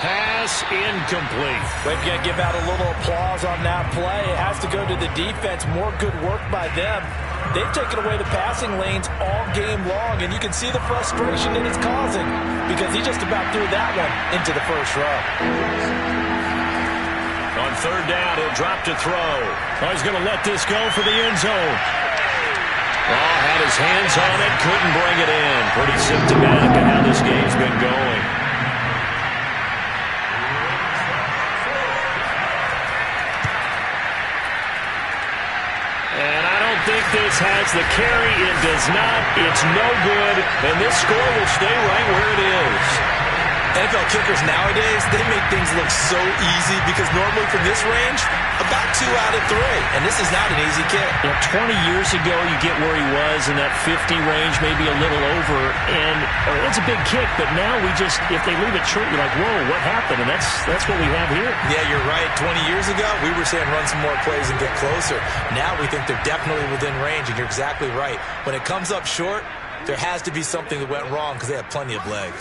Pass incomplete. We've got to give out a little applause on that play. It has to go to the defense. More good work by them. They've taken away the passing lanes all game long, and you can see the frustration that it's causing because he just about threw that one into the first row. On third down, he'll drop to throw. Oh, he's going to let this go for the end zone. Oh, had his hands on it, couldn't bring it in. Pretty symptomatic of how this game's been going. I think this has the carry. It does not. It's no good. And this score will stay right where it is. NFL kickers nowadays, they make things look so easy because normally from this range, about 2 out of 3. And this is not an easy kick. Yeah, 20 years ago, you get where he was in that 50 range, maybe a little over. And it's a big kick, but now we just, if they leave it short, you're like, whoa, what happened? And that's what we have here. Yeah, you're right. 20 years ago, we were saying run some more plays and get closer. Now we think they're definitely within range, and you're exactly right. When it comes up short, there has to be something that went wrong because they have plenty of legs.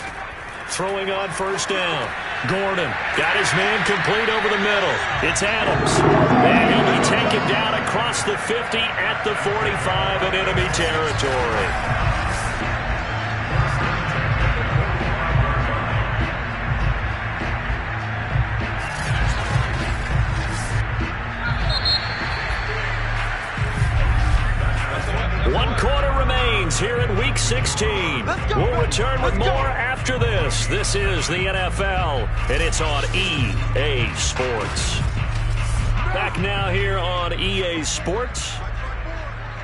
Throwing on first down. Gordon got his man complete over the middle. It's Adams. And he'll be taken down across the 50 at the 45 in enemy territory. One quarter remains here in Week 16. We'll return with more after this. This is the NFL, and it's on EA Sports. Back now here on EA Sports.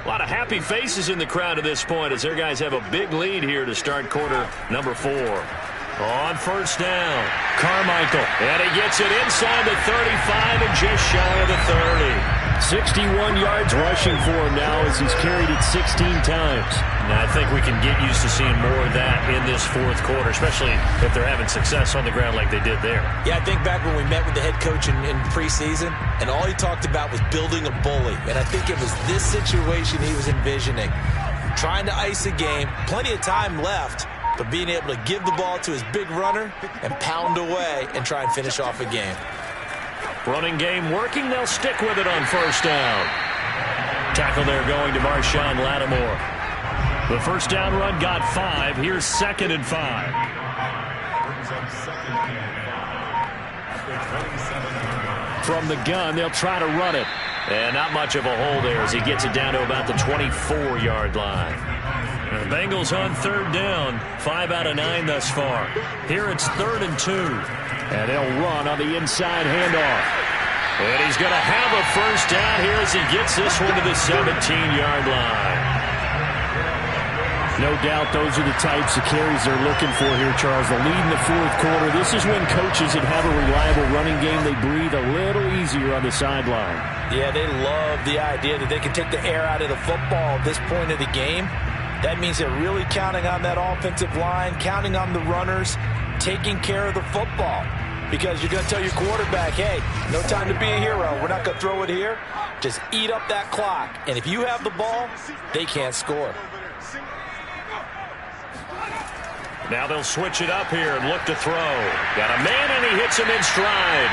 A lot of happy faces in the crowd at this point as their guys have a big lead here to start quarter number 4. On first down, Carmichael. And he gets it inside the 35 and just shy of the 30. 61 yards rushing for him now as he's carried it 16 times. Now, I think we can get used to seeing more of that in this fourth quarter, especially if they're having success on the ground like they did there. Yeah, I think back when we met with the head coach in preseason, and all he talked about was building a bully. And I think it was this situation he was envisioning. Trying to ice a game, plenty of time left, but being able to give the ball to his big runner and pound away and try and finish off a game. Running game working. They'll stick with it on first down. Tackle there going to Marshawn Lattimore. The first down run got 5. Here's 2nd and 5. From the gun, they'll try to run it. And not much of a hole there as he gets it down to about the 24-yard line. The Bengals on third down. 5 out of 9 thus far. Here it's 3rd and 2. And they'll run on the inside handoff. And he's going to have a first down here as he gets this one to the 17-yard line. No doubt those are the types of carries they're looking for here, Charles. The lead in the fourth quarter. This is when coaches that have a reliable running game, they breathe a little easier on the sideline. Yeah, they love the idea that they can take the air out of the football at this point of the game. That means they're really counting on that offensive line, counting on the runners, taking care of the football. Because you're going to tell your quarterback, hey, no time to be a hero. We're not going to throw it here. Just eat up that clock. And if you have the ball, they can't score. Now they'll switch it up here and look to throw. Got a man, and he hits him in stride.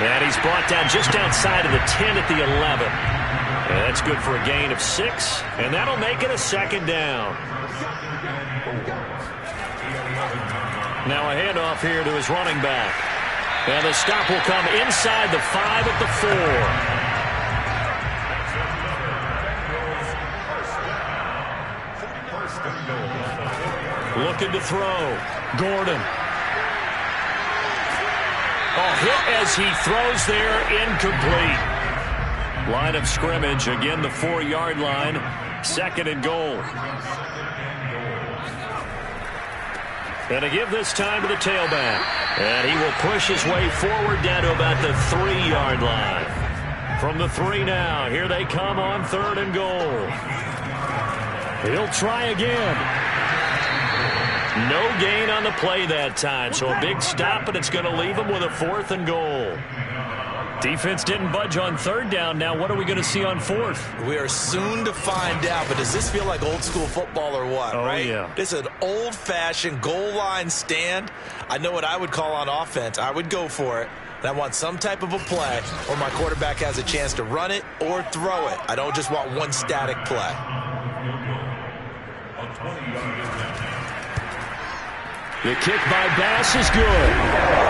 And he's brought down just outside of the 10 at the 11. And that's good for a gain of 6. And that'll make it a 2nd down. Now a handoff here to his running back. And the stop will come inside the 5 at the 4. Looking to throw. Gordon. Oh, hit as he throws there, incomplete. Line of scrimmage, again the 4-yard line. 2nd and goal. Going to give this time to the tailback. And he will push his way forward down to about the 3-yard line. From the 3 now, here they come on 3rd and goal. He'll try again. No gain on the play that time, so a big stop, and it's going to leave him with a 4th and goal. Defense didn't budge on 3rd down. Now what are we going to see on 4th? We are soon to find out, but does this feel like old school football or what? Oh, right? yeah. This is an old-fashioned goal line stand. I know what I would call on offense. I would go for it. And I want some type of a play where my quarterback has a chance to run it or throw it. I don't just want one static play. The kick by Bass is good.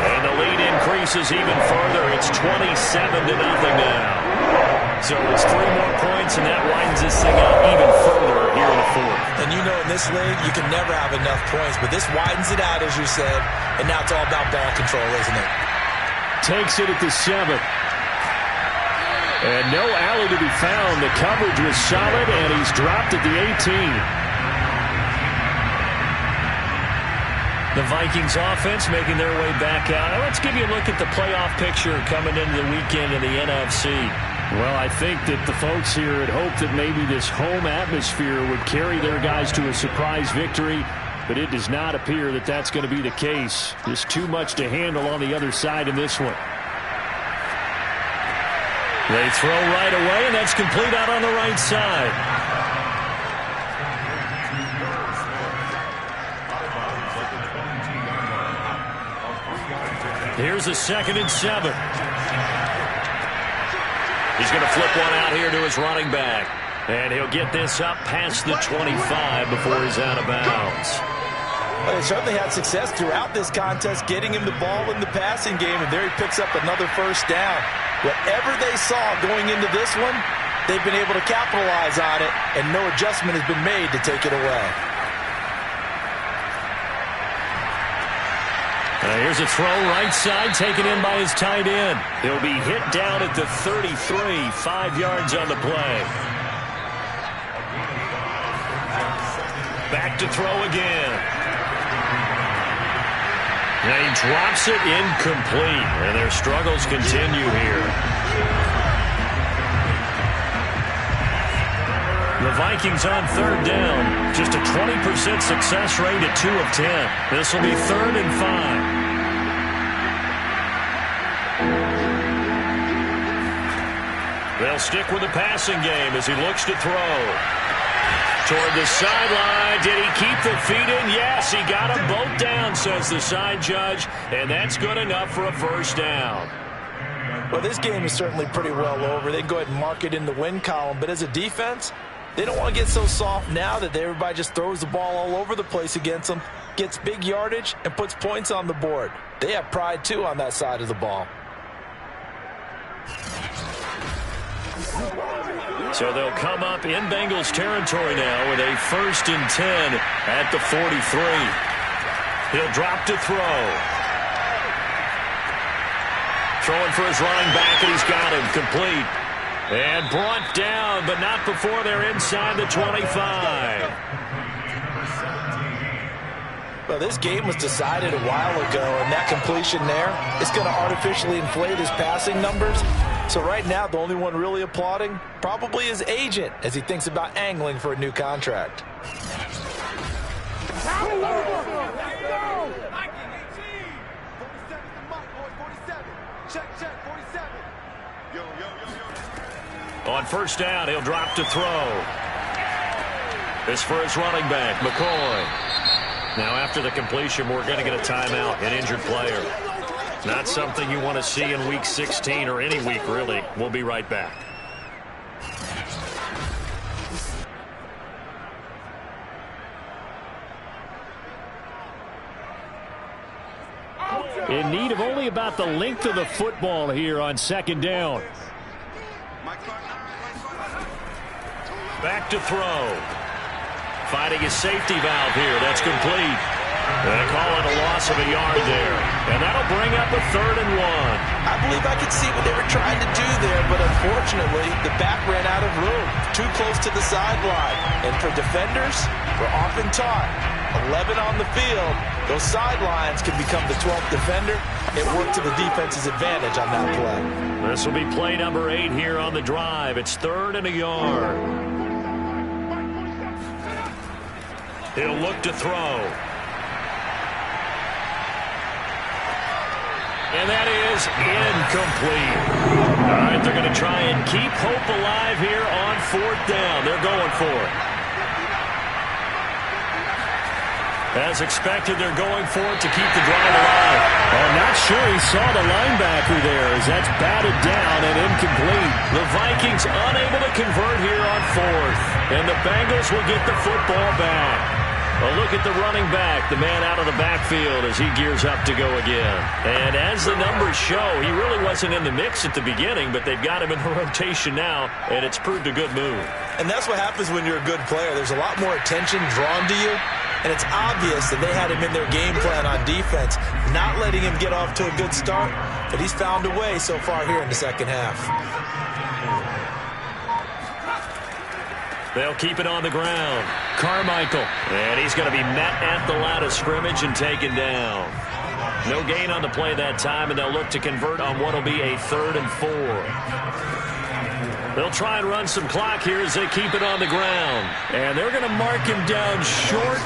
And the lead increases even further. It's 27-0 now. So it's 3 more points, and that widens this thing out even further here in the 4th. And you know in this league, you can never have enough points, but this widens it out, as you said, and now it's all about ball control, isn't it? Takes it at the 7. And no alley to be found. The coverage was solid, and he's dropped at the 18. The Vikings offense making their way back out. Now let's give you a look at the playoff picture coming into the weekend in the NFC. Well, I think that the folks here had hoped that maybe this home atmosphere would carry their guys to a surprise victory, but it does not appear that that's going to be the case. There's too much to handle on the other side in this one. They throw right away, and that's complete out on the right side. Here's a 2nd and 7. He's going to flip one out here to his running back. And he'll get this up past the 25 before he's out of bounds. Well, they certainly had success throughout this contest getting him the ball in the passing game, and there he picks up another 1st down. Whatever they saw going into this one, they've been able to capitalize on it, and no adjustment has been made to take it away. Here's a throw right side taken in by his tight end. He'll be hit down at the 33, 5 yards on the play. Back to throw again. And he drops it incomplete, and their struggles continue here. The Vikings on 3rd down. Just a 20% success rate at 2 of 10. This will be 3rd and 5. They'll stick with the passing game as he looks to throw. Toward the sideline. Did he keep the feet in? Yes, he got them both down, says the side judge. And that's good enough for a 1st down. Well, this game is certainly pretty well over. They can go ahead and mark it in the win column. But as a defense, they don't want to get so soft now that everybody just throws the ball all over the place against them, gets big yardage, and puts points on the board. They have pride, too, on that side of the ball. So they'll come up in Bengals territory now with a 1st and 10 at the 43. He'll drop to throw. Throwing for his running back, and he's got him complete. And brought down, but not before they're inside the 25. Well, this game was decided a while ago, and that completion there is going to artificially inflate his passing numbers. So right now, the only one really applauding probably his agent as he thinks about angling for a new contract. On 1st down, he'll drop to throw. This for his running back, McCoy. Now after the completion, we're going to get a timeout, an injured player. Not something you want to see in Week 16 or any week, really. We'll be right back. In need of only about the length of the football here on 2nd down. Back to throw. Finding his safety valve here. That's complete. They call it a loss of a yard there. And that'll bring up a 3rd and 1. I believe I could see what they were trying to do there, but unfortunately, the back ran out of room. Too close to the sideline. And for defenders, we're often taught 11 on the field Those sidelines can become the 12th defender. It worked to the defense's advantage on that play. This will be play number 8 here on the drive. It's 3rd and a yard. He'll look to throw. And that is incomplete. All right, they're going to try and keep hope alive here on 4th down. They're going for it. As expected, they're going for it to keep the drive alive. I'm not sure he saw the linebacker there as that's batted down and incomplete. The Vikings unable to convert here on 4th. And the Bengals will get the football back. A look at the running back, the man out of the backfield as he gears up to go again. And as the numbers show, he really wasn't in the mix at the beginning, but they've got him in the rotation now, and it's proved a good move. And that's what happens when you're a good player. There's a lot more attention drawn to you, and it's obvious that they had him in their game plan on defense, not letting him get off to a good start, but he's found a way so far here in the second half. They'll keep it on the ground. Carmichael. And he's going to be met at the line of scrimmage and taken down. No gain on the play that time, and they'll look to convert on what will be a 3rd and 4. They'll try and run some clock here as they keep it on the ground. And they're going to mark him down short,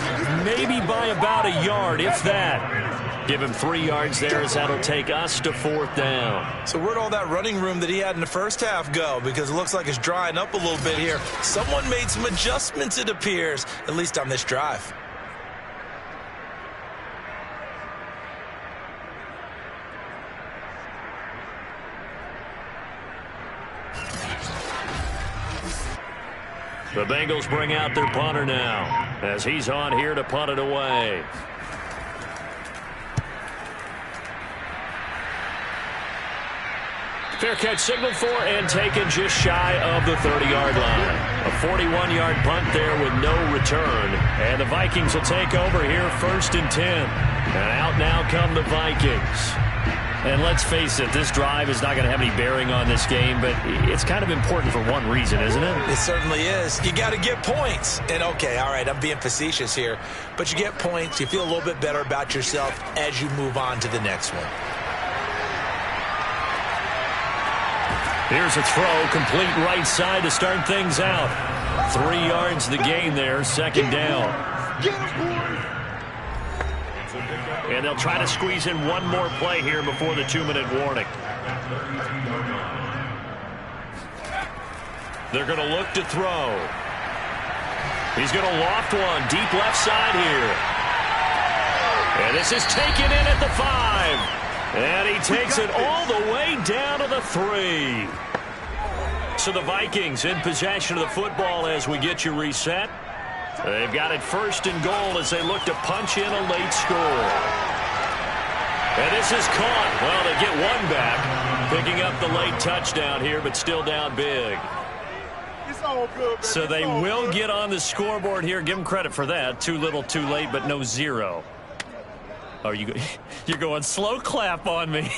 maybe by about a yard, if that. Give him 3 yards there as that'll take us to 4th down. So where'd all that running room that he had in the first half go? Because it looks like it's drying up a little bit here. Someone made some adjustments, it appears, at least on this drive. The Bengals bring out their punter now as he's on here to punt it away. Fair catch signaled for and taken just shy of the 30-yard line. A 41-yard punt there with no return. And the Vikings will take over here 1st and 10. And out now come the Vikings. And let's face it, this drive is not going to have any bearing on this game, but it's kind of important for one reason, isn't it? It certainly is. You got to get points. And, okay, all right, I'm being facetious here, but you get points. You feel a little bit better about yourself as you move on to the next one. Here's a throw, complete right side to start things out. 3 yards the gain there, 2nd down. And they'll try to squeeze in one more play here before the 2-minute warning. They're going to look to throw. He's going to loft one, deep left side here. And this is taken in at the 5. And he takes it all the way down to the 3. So the Vikings in possession of the football as we get you reset. They've got it 1st and goal as they look to punch in a late score. And this is caught. Well, they get one back, picking up the late touchdown here, but still down big. So they will get on the scoreboard here. Give them credit for that. Too little, too late, but no 0. Oh, you're going slow clap on me.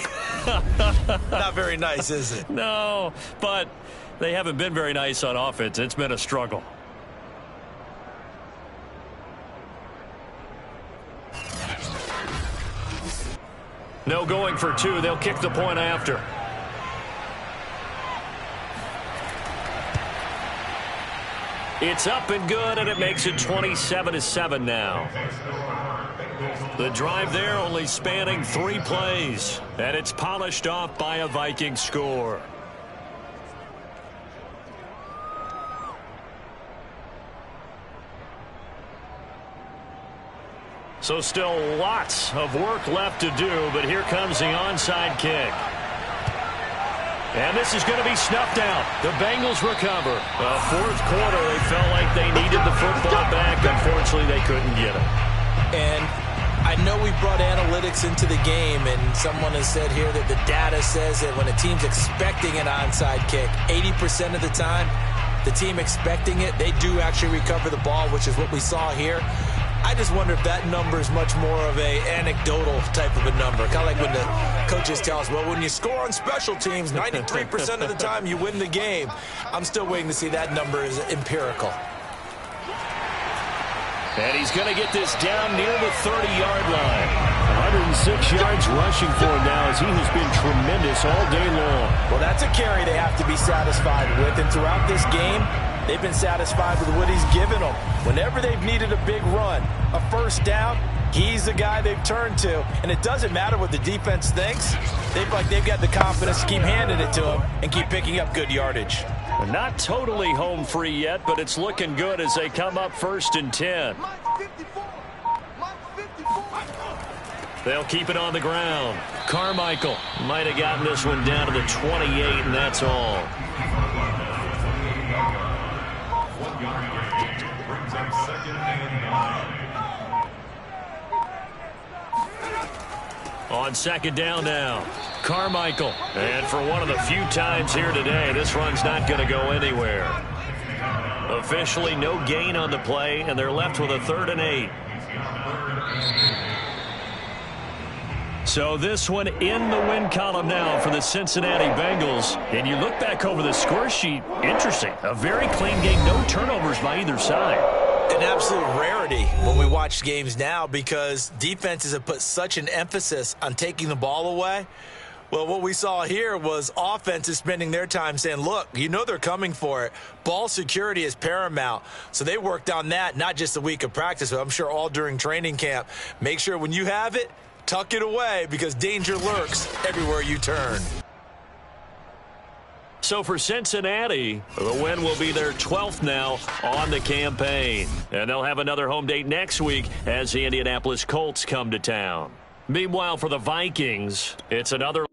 Not very nice, is it? No, but they haven't been very nice on offense. It's been a struggle. No going for 2. They'll kick the point after. It's up and good, and it makes it 27-7 now. The drive there only spanning 3 plays, and it's polished off by a Viking score. So still lots of work left to do, but here comes the onside kick. And this is going to be snuffed out. The Bengals recover. The 4th quarter, they felt like they needed the football back. Unfortunately, they couldn't get it. And I know we brought analytics into the game, and someone has said here that the data says that when a team's expecting an onside kick, 80% of the time, the team expecting it, they do actually recover the ball, which is what we saw here. I just wonder if that number is much more of a anecdotal type of a number. Kind of like when the coaches tell us, well, when you score on special teams, 93% of the time you win the game. I'm still waiting to see that number is empirical. And he's going to get this down near the 30-yard line. 106 yards rushing for him now as he has been tremendous all day long. Well, that's a carry they have to be satisfied with. And throughout this game, they've been satisfied with what he's given them. Whenever they've needed a big run, a first down, he's the guy they've turned to. And it doesn't matter what the defense thinks. They've got the confidence to keep handing it to him and keep picking up good yardage. Not totally home free yet, but it's looking good as they come up 1st and 10. They'll keep it on the ground. Carmichael might have gotten this one down to the 28, and that's all. On 2nd down now, Carmichael. And for one of the few times here today, this run's not going to go anywhere. Officially no gain on the play, and they're left with a 3rd and 8. So this one in the win column now for the Cincinnati Bengals. And you look back over the score sheet, interesting. A very clean game, no turnovers by either side. An absolute rarity when we watch games now because defenses have put such an emphasis on taking the ball away. Well, what we saw here was offenses spending their time saying, look, you know they're coming for it. Ball security is paramount. So they worked on that, not just a week of practice, but I'm sure all during training camp. Make sure when you have it, tuck it away because danger lurks everywhere you turn. So for Cincinnati, the win will be their 12th now on the campaign. And they'll have another home date next week as the Indianapolis Colts come to town. Meanwhile, for the Vikings, it's another